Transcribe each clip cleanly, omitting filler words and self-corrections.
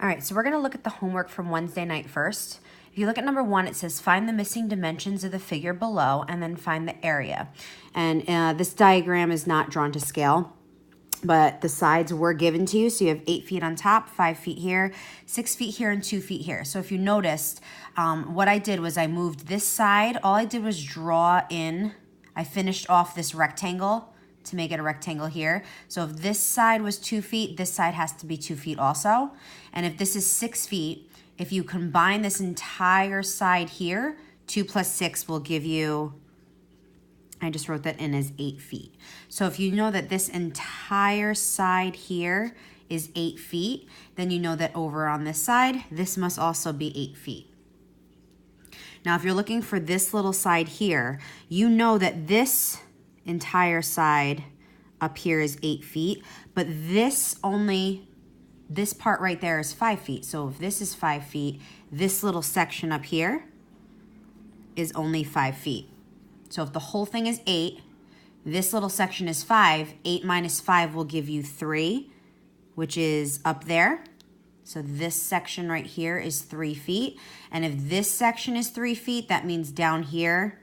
All right, so we're gonna look at the homework from Wednesday night first. If you look at number 1, it says find the missing dimensions of the figure below and then find the area. And this diagram is not drawn to scale, but the sides were given to you. So you have 8 feet on top, 5 feet here, 6 feet here, and 2 feet here. So if you noticed, what I did was I moved this side. All I did was draw in, I finished off this rectangle to make it a rectangle here. So if this side was 2 feet, this side has to be 2 feet also. And if this is 6 feet, if you combine this entire side here, 2 plus 6 will give you, I just wrote that in as 8 feet. So if you know that this entire side here is 8 feet, then you know that over on this side, this must also be 8 feet. Now, if you're looking for this little side here, you know that this entire side up here is 8 feet, but this part right there is 5 feet. So if this is 5 feet, this little section up here is only 5 feet. So if the whole thing is 8, this little section is 5, 8 minus 5 will give you 3, which is up there. So this section right here is 3 feet. And if this section is 3 feet, that means down here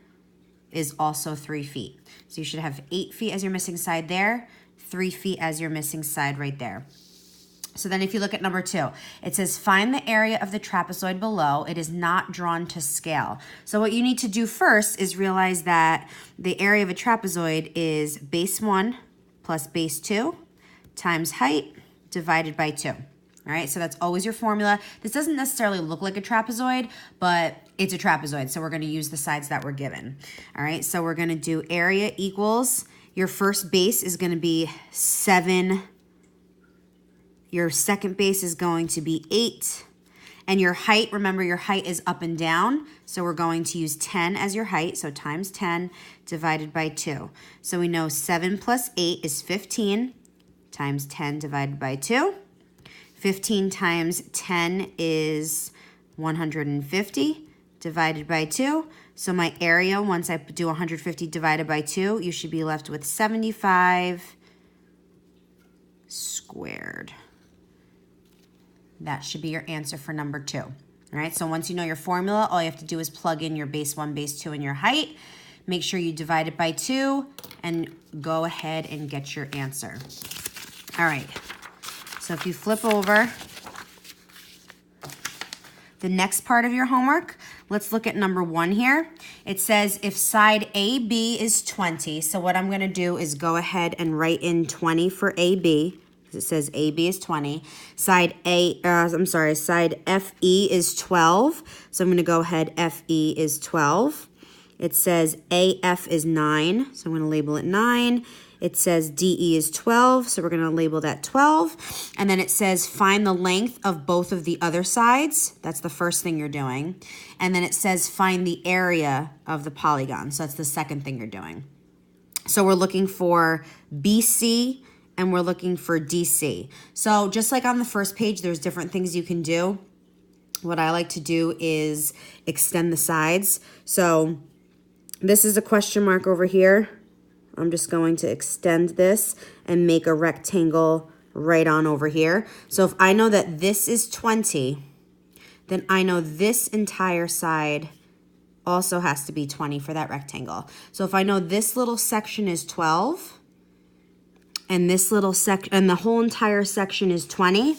is also 3 feet. So you should have 8 feet as your missing side there, 3 feet as your missing side right there. So then if you look at number 2, it says find the area of the trapezoid below. It is not drawn to scale. So what you need to do first is realize that the area of a trapezoid is base 1 plus base 2 times height divided by 2. All right, so that's always your formula. This doesn't necessarily look like a trapezoid, but it's a trapezoid, so we're going to use the sides that were given. All right, so we're going to do area equals, your first base is going to be 7. Your second base is going to be 8. And your height, remember your height is up and down. So we're going to use 10 as your height. So times 10 divided by 2. So we know 7 plus 8 is 15 times 10 divided by 2. 15 times 10 is 150 divided by 2. So my area, once I do 150 divided by 2, you should be left with 75 squared. That should be your answer for number 2. All right, so once you know your formula, all you have to do is plug in your base 1, base 2, and your height. Make sure you divide it by 2 and go ahead and get your answer. All right, so if you flip over the next part of your homework, let's look at number 1 here. It says if side AB is 20, so what I'm going to do is go ahead and write in 20 for AB. It says AB is 20. Side FE is 12. So I'm going to go ahead, FE is 12. It says AF is 9. So I'm going to label it 9. It says DE is 12. So we're going to label that 12. And then it says find the length of both of the other sides. That's the first thing you're doing. And then it says find the area of the polygon. So that's the second thing you're doing. So we're looking for BC and we're looking for DC. So just like on the first page, there's different things you can do. What I like to do is extend the sides. So this is a question mark over here. I'm just going to extend this and make a rectangle right on over here. So if I know that this is 20, then I know this entire side also has to be 20 for that rectangle. So if I know this little section is 12, and this little section, and the whole entire section is 20,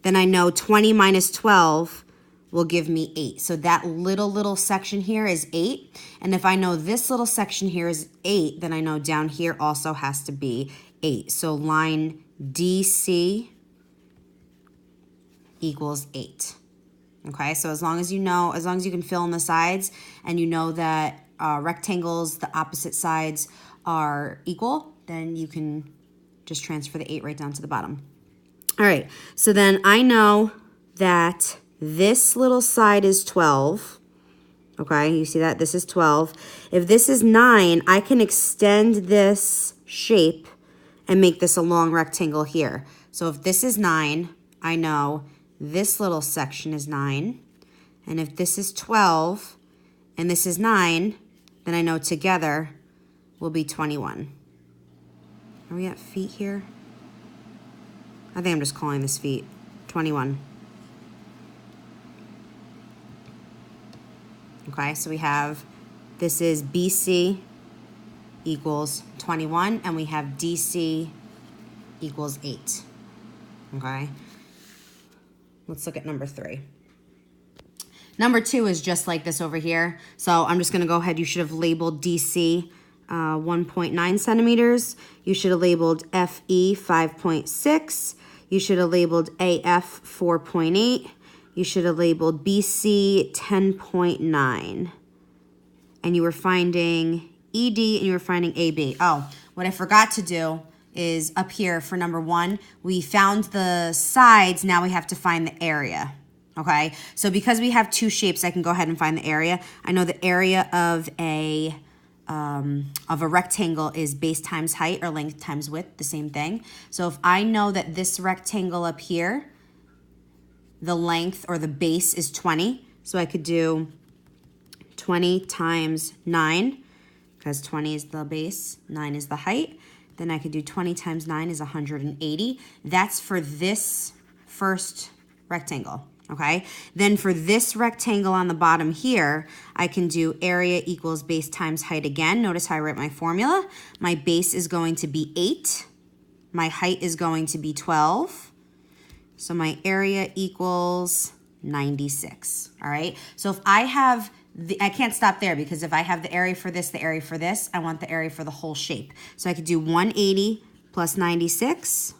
then I know 20 minus 12 will give me 8. So that little section here is 8. And if I know this little section here is 8, then I know down here also has to be 8. So line DC equals 8. Okay, so as long as you can fill in the sides and you know that rectangles, the opposite sides are equal, then you can just transfer the 8 right down to the bottom. All right, so then I know that this little side is 12. Okay, you see that? This is 12. If this is 9, I can extend this shape and make this a long rectangle here. So if this is 9, I know this little section is 9. And if this is 12 and this is 9, then I know together will be 21. Are we at feet here? I think I'm just calling this feet. 21. Okay, so we have, this is BC equals 21, and we have DC equals 8. Okay, let's look at number 3. Number 2 is just like this over here. So I'm just gonna go ahead, you should have labeled DC 1.9 centimeters. You should have labeled FE 5.6. You should have labeled AF 4.8. You should have labeled BC 10.9. And you were finding ED and you were finding AB. Oh, what I forgot to do is up here for number 1, we found the sides, now we have to find the area. Okay, so because we have 2 shapes, I can go ahead and find the area. I know the area of a rectangle is base times height, or length times width, the same thing. So if I know that this rectangle up here, the length or the base is 20, so I could do 20 times 9, because 20 is the base, 9 is the height. Then I could do 20 times 9 is 180. That's for this first rectangle. Okay, then for this rectangle on the bottom here, I can do area equals base times height again. Notice how I write my formula. My base is going to be 8. My height is going to be 12. So my area equals 96. All right, so if I have, I can't stop there, because if I have the area for this, the area for this, I want the area for the whole shape. So I could do 180 plus 96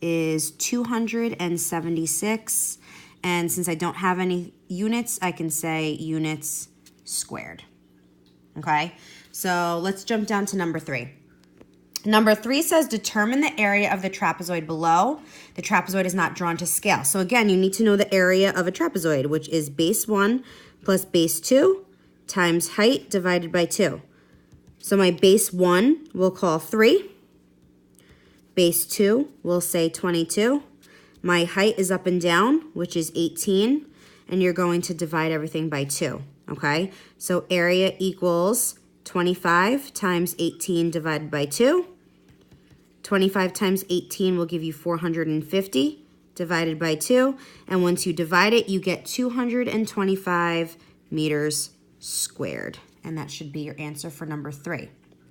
is 276, and since I don't have any units, I can say units squared. Okay, so let's jump down to number 3. Number 3 says determine the area of the trapezoid below. The trapezoid is not drawn to scale. So again, you need to know the area of a trapezoid, which is base 1 plus base 2 times height divided by 2. So my base 1 we'll call 3. Base 2, we'll say 22. My height is up and down, which is 18, and you're going to divide everything by 2, okay? So area equals 25 times 18 divided by 2. 25 times 18 will give you 450 divided by 2, and once you divide it, you get 225 meters squared, and that should be your answer for number 3,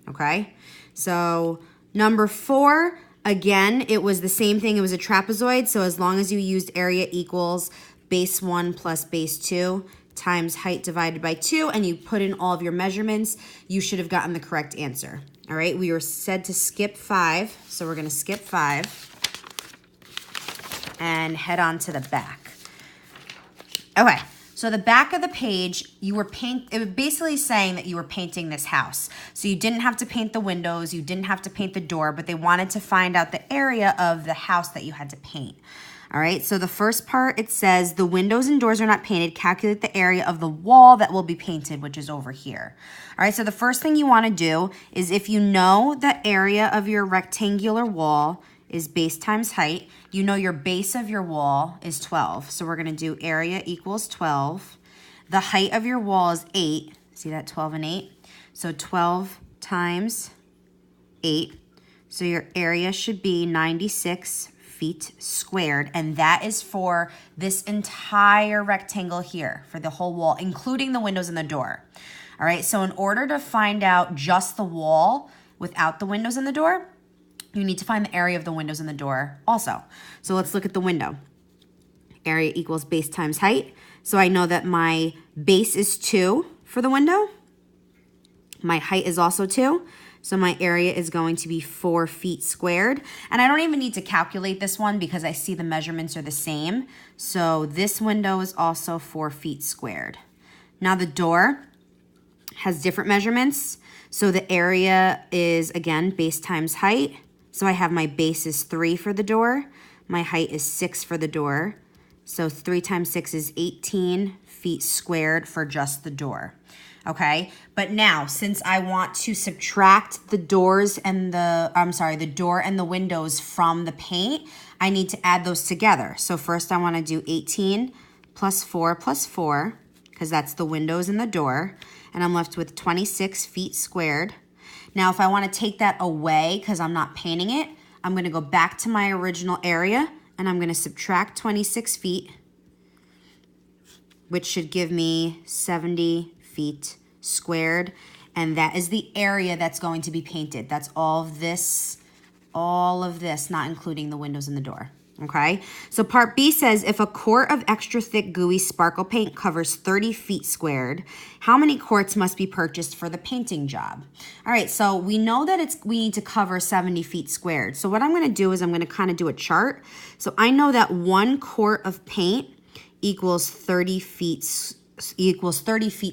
okay? So number 4, again, it was the same thing. It was a trapezoid, so as long as you used area equals base 1 plus base 2 times height divided by 2, and you put in all of your measurements, you should have gotten the correct answer. All right, we were said to skip 5, so we're going to skip 5 and head on to the back. Okay. So the back of the page, it was basically saying that you were painting this house. So you didn't have to paint the windows, you didn't have to paint the door, but they wanted to find out the area of the house that you had to paint. All right, so the first part, it says the windows and doors are not painted. Calculate the area of the wall that will be painted, which is over here. All right, so the first thing you want to do is, if you know the area of your rectangular wall is base times height, you know your base of your wall is 12. So we're going to do area equals 12. The height of your wall is 8. See that, 12 and 8? So 12 times 8. So your area should be 96 feet squared, and that is for this entire rectangle here, for the whole wall, including the windows and the door. All right, so in order to find out just the wall without the windows and the door, you need to find the area of the windows and the door also. So let's look at the window. Area equals base times height. So I know that my base is 2 for the window. My height is also 2. So my area is going to be 4 feet squared. And I don't even need to calculate this one because I see the measurements are the same. So this window is also 4 feet squared. Now the door has different measurements. So the area is, again, base times height. So I have my base is 3 for the door. My height is 6 for the door. So 3 times 6 is 18 feet squared for just the door. Okay, but now since I want to subtract the doors and the door and the windows from the paint, I need to add those together. So first I want to do 18 plus 4 because that's the windows and the door, and I'm left with 26 feet squared. Now if I want to take that away because I'm not painting it, I'm going to go back to my original area and I'm going to subtract 26 feet, which should give me 70 feet squared. And that is the area that's going to be painted. That's all of this, not including the windows and the door. Okay, so part B says if a quart of extra thick gooey sparkle paint covers 30 feet squared, how many quarts must be purchased for the painting job? All right, so we know that we need to cover 70 feet squared. So what I'm going to do is I'm going to kind of do a chart. So I know that 1 quart of paint equals 30 feet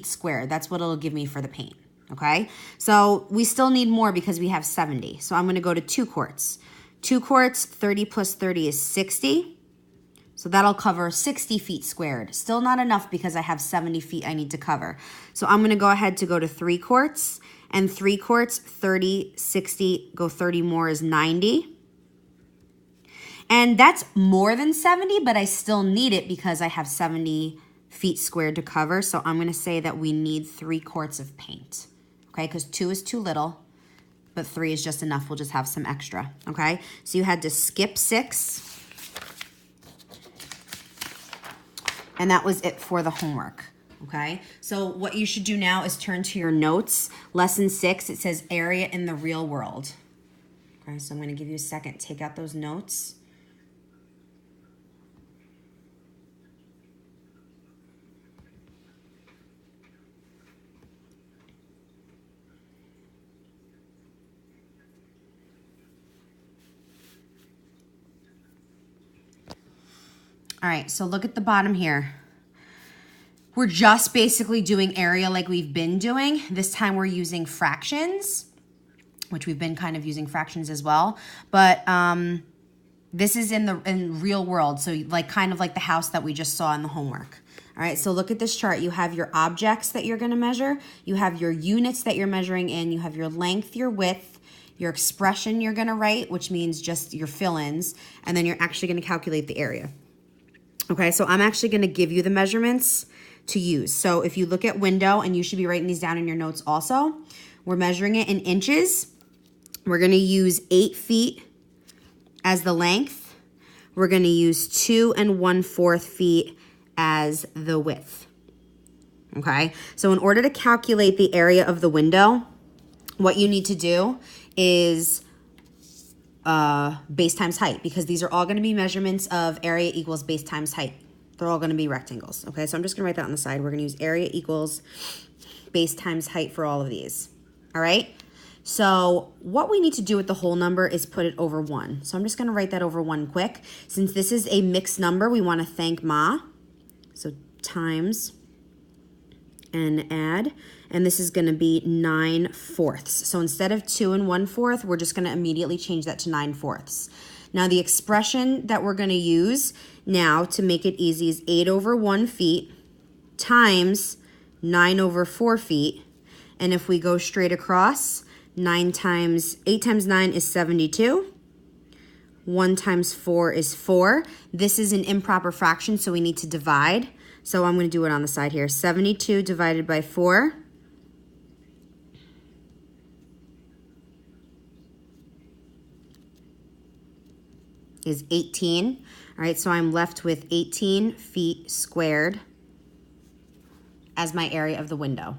squared. That's what it'll give me for the paint. Okay, so we still need more because we have 70. So I'm going to go to 2 quarts. 2 quarts, 30 plus 30 is 60. So that'll cover 60 feet squared. Still not enough because I have 70 feet I need to cover. So I'm going to go ahead to go to 3 quarts. And 3 quarts, 30, 60, go 30 more is 90. And that's more than 70, but I still need it because I have 70 feet squared to cover. So I'm going to say that we need 3 quarts of paint. Okay, because 2 is too little. But 3 is just enough. We'll just have some extra, okay? So you had to skip 6. And that was it for the homework, okay? So what you should do now is turn to your notes. Lesson 6, it says area in the real world. Okay, so I'm going to give you a second. Take out those notes. All right, so look at the bottom here. We're just basically doing area like we've been doing. This time we're using fractions, which we've been kind of using fractions as well. But this is in real world, so kind of like the house that we just saw in the homework. All right, so look at this chart. You have your objects that you're gonna measure. You have your units that you're measuring in. You have your length, your width, your expression you're gonna write, which means just your fill-ins, and then you're actually gonna calculate the area. Okay, so I'm actually going to give you the measurements to use. So if you look at window, and you should be writing these down in your notes also, we're measuring it in inches. We're going to use 8 feet as the length. We're going to use 2 1/4 feet as the width. Okay, so in order to calculate the area of the window, what you need to do is base times height, because these are all going to be measurements of area equals base times height. They're all going to be rectangles. Okay, so I'm just going to write that on the side. We're going to use area equals base times height for all of these. All right, so what we need to do with the whole number is put it over 1. So I'm just going to write that over 1 quick. Since this is a mixed number, we want to thank Ma. So times and add, and this is going to be 9/4. So instead of 2 1/4, we're just going to immediately change that to 9/4. Now the expression that we're going to use now to make it easy is 8 over 1 feet times 9 over 4 feet. And if we go straight across, 8 times 9 is 72. 1 times 4 is 4. This is an improper fraction, so we need to divide. So I'm going to do it on the side here. 72 divided by 4 is 18. All right, so I'm left with 18 feet squared as my area of the window.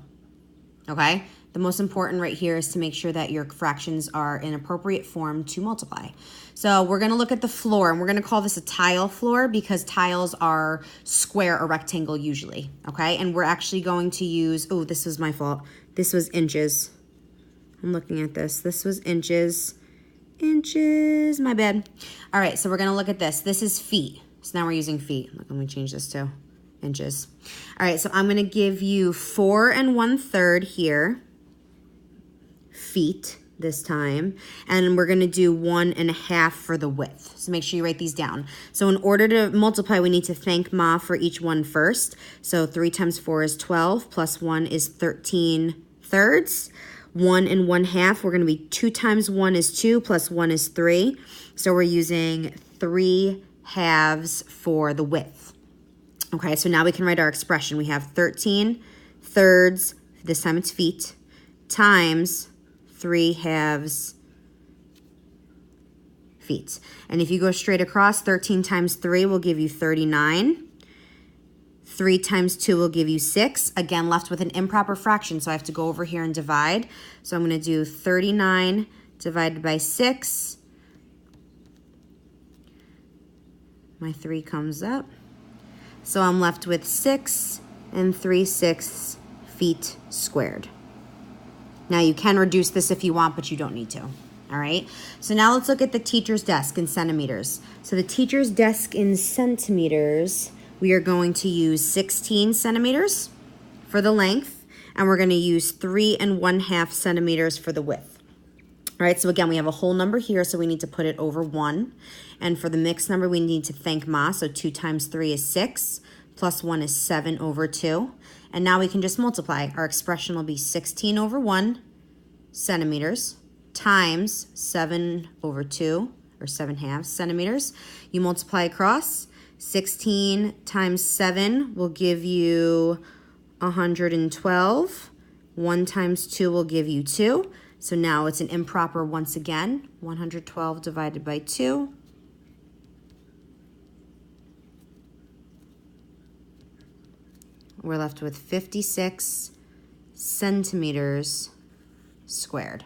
Okay? The most important right here is to make sure that your fractions are in appropriate form to multiply. So we're going to look at the floor, and we're going to call this a tile floor because tiles are square or rectangle usually, okay? And we're actually going to use, oh, this was my fault. This was inches. I'm looking at this. This was inches. Inches, my bad. All right, so we're going to look at this. This is feet. So now we're using feet. Look, let me change this to inches. All right, so I'm going to give you 4 1/3 here. Feet this time, and we're going to do 1 1/2 for the width. So make sure you write these down. So in order to multiply, we need to thank Ma for each one first. So 3 times 4 is 12, plus 1 is 13/3. 1 1/2, we're going to be 2 times 1 is 2, plus 1 is 3. So we're using 3/2 for the width. Okay, so now we can write our expression. We have 13/3, this time it's feet, times 3/2 feet. And if you go straight across, 13 times 3 will give you 39. 3 times 2 will give you 6. Again, left with an improper fraction, so I have to go over here and divide. So I'm going to do 39 divided by 6. My 3 comes up. So I'm left with 6 and 3/6 feet squared. Now you can reduce this if you want, but you don't need to. All right, so now let's look at the teacher's desk in centimeters. So the teacher's desk in centimeters, we are going to use 16 centimeters for the length, and we're going to use 3 1/2 centimeters for the width. All right, so again, we have a whole number here, so we need to put it over 1. And for the mixed number, we need to thank Ma, so 2 times 3 is 6, plus 1 is 7 over 2. And now we can just multiply. Our expression will be 16 over 1 centimeters times 7 over 2, or 7/2 centimeters. You multiply across. 16 times 7 will give you 112. 1 times 2 will give you 2. So now it's an improper once again. 112 divided by 2. We're left with 56 centimeters squared.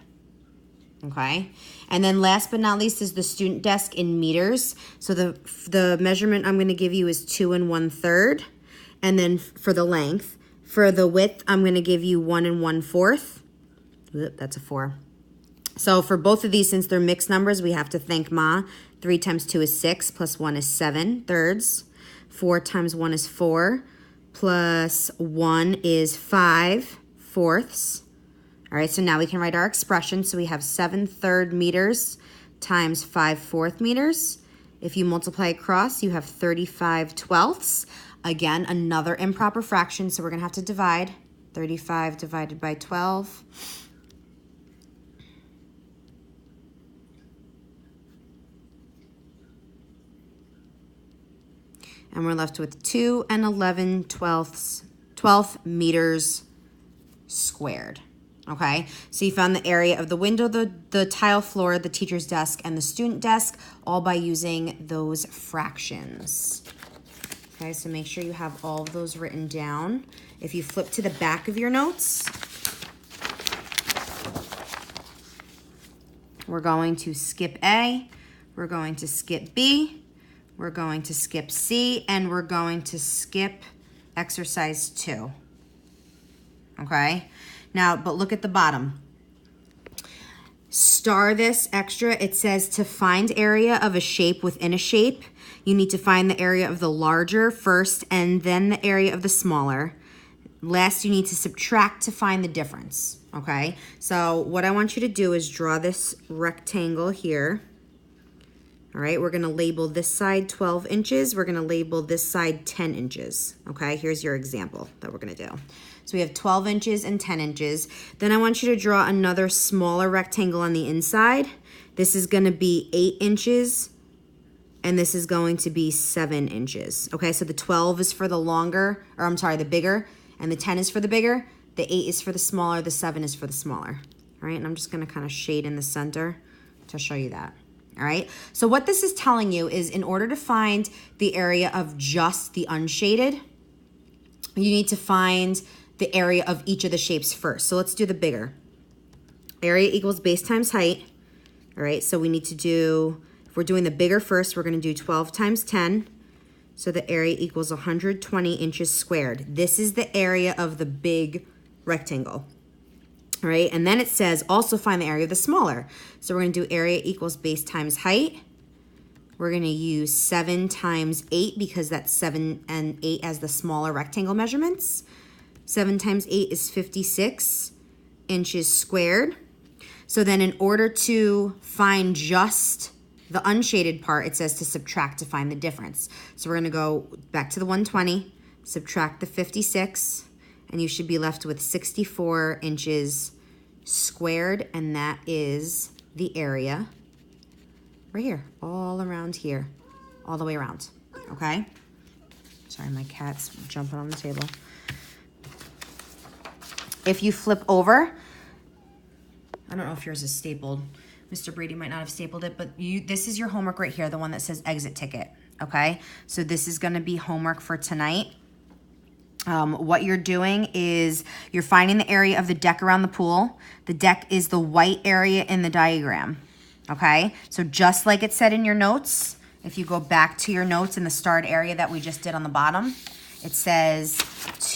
Okay, and then last but not least is the student desk in meters. So the measurement I'm going to give you is 2 1/3, and then for the length, for the width, I'm going to give you 1 1/4. That's a 4. So for both of these, since they're mixed numbers, we have to thank Ma. 3 times 2 is 6, plus 1 is 7/3. 4 times 1 is 4, plus 1 is 5/4. All right, so now we can write our expression. So we have 7/3 meters times 5/4 meters. If you multiply across, you have 35/12. Again, another improper fraction, so we're going to have to divide. 35 divided by 12. And we're left with 2 11/12 meters squared. Okay, so you found the area of the window, the tile floor, the teacher's desk, and the student desk, all by using those fractions. Okay, so make sure you have all of those written down. If you flip to the back of your notes, we're going to skip A, we're going to skip B, we're going to skip C, and we're going to skip exercise 2. Okay? Now, but look at the bottom. Star this extra. It says to find area of a shape within a shape, you need to find the area of the larger first and then the area of the smaller. Last, you need to subtract to find the difference. Okay? So what I want you to do is draw this rectangle here. All right, we're going to label this side 12 inches. We're going to label this side 10 inches. Okay, here's your example that we're going to do. So we have 12 inches and 10 inches. Then I want you to draw another smaller rectangle on the inside. This is going to be 8 inches, and this is going to be 7 inches. Okay, so the 12 is for the longer, or I'm sorry, the bigger, and the 10 is for the bigger. The 8 is for the smaller, the 7 is for the smaller. All right, and I'm just going to kind of shade in the center to show you that. All right, so what this is telling you is in order to find the area of just the unshaded, you need to find the area of each of the shapes first. So let's do the bigger. Area equals base times height. All right, so we need to do, if we're doing the bigger first, we're going to do 12 times 10. So the area equals 120 inches squared. This is the area of the big rectangle. All right, and then it says also find the area of the smaller. So we're going to do area equals base times height. We're going to use 7 times 8 because that's 7 and 8 as the smaller rectangle measurements. 7 times 8 is 56 inches squared. So then in order to find just the unshaded part, it says to subtract to find the difference. So we're going to go back to the 120, subtract the 56, and you should be left with 64 inches squared, and that is the area right here, all around here, all the way around, okay? Sorry, my cat's jumping on the table. If you flip over, I don't know if yours is stapled, Mr. Brady might not have stapled it, but this is your homework right here, the one that says exit ticket, okay? So this is gonna be homework for tonight. What you're doing is you're finding the area of the deck around the pool. The deck is the white area in the diagram, okay? So just like it said in your notes, if you go back to your notes in the starred area that we just did on the bottom, it says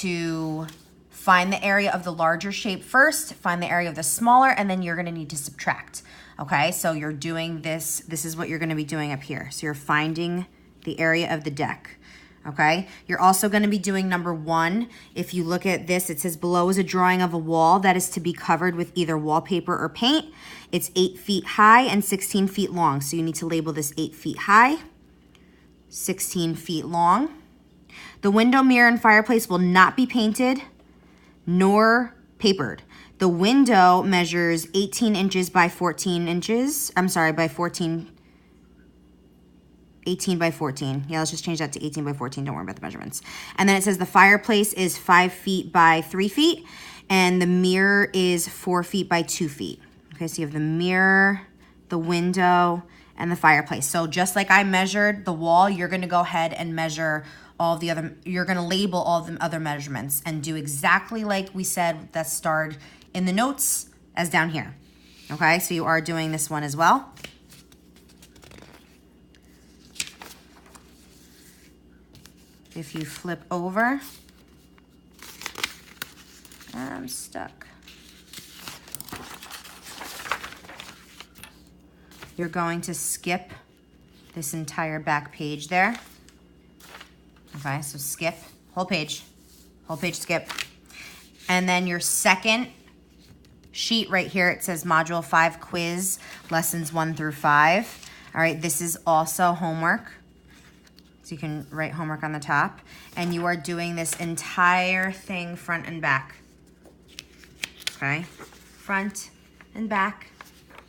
to find the area of the larger shape first, find the area of the smaller, and then you're gonna need to subtract. Okay, so you're doing this is what you're gonna be doing up here. So you're finding the area of the deck, okay? You're also gonna be doing number 1. If you look at this, it says below is a drawing of a wall that is to be covered with either wallpaper or paint. It's 8 feet high and 16 feet long. So you need to label this 8 feet high, 16 feet long. The window, mirror, and fireplace will not be painted nor papered. The window measures 18 inches by 14 inches. I'm sorry, by 18 by 14. Yeah, let's just change that to 18 by 14. Don't worry about the measurements. And then it says the fireplace is 5 feet by 3 feet, and the mirror is 4 feet by 2 feet. Okay, so you have the mirror, the window, and the fireplace. So just like I measured the wall, you're gonna go ahead and measure all the other, you're gonna label all the other measurements and do exactly like we said that's starred in the notes as down here. Okay, so you are doing this one as well. If you flip over, I'm stuck. You're going to skip this entire back page there. Okay, so skip, whole page skip. And then your second sheet right here, it says Module 5 Quiz, Lessons 1 through 5. All right, this is also homework. So you can write homework on the top. And you are doing this entire thing front and back. Okay, front and back,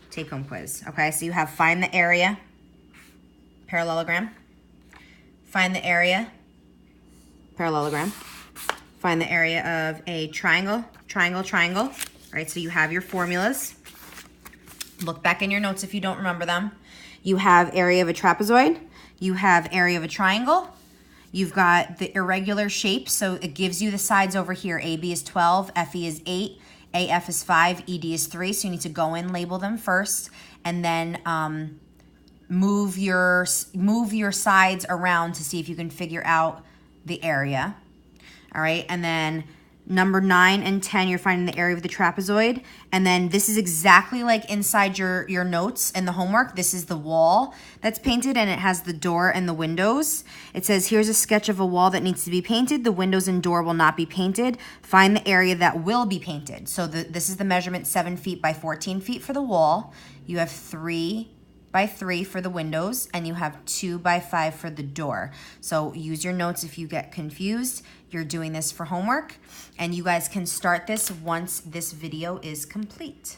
take-home quiz. Okay, so you have find the area, parallelogram. Find the area, parallelogram. Find the area of a triangle, triangle, triangle. All right, so you have your formulas. Look back in your notes if you don't remember them. You have area of a trapezoid. You have area of a triangle. You've got the irregular shape, so it gives you the sides over here. AB is 12, FE is 8, AF is 5, ED is 3. So you need to go in, label them first, and then move your sides around to see if you can figure out the area. All right, and then number 9 and 10, you're finding the area of the trapezoid. And then this is exactly like inside your notes in the homework. This is the wall that's painted, and it has the door and the windows. It says, here's a sketch of a wall that needs to be painted. The windows and door will not be painted. Find the area that will be painted. So this is the measurement 7 feet by 14 feet for the wall. You have 3 by 3 for the windows, and you have 2 by 5 for the door. So use your notes if you get confused. You're doing this for homework, and you guys can start this once this video is complete.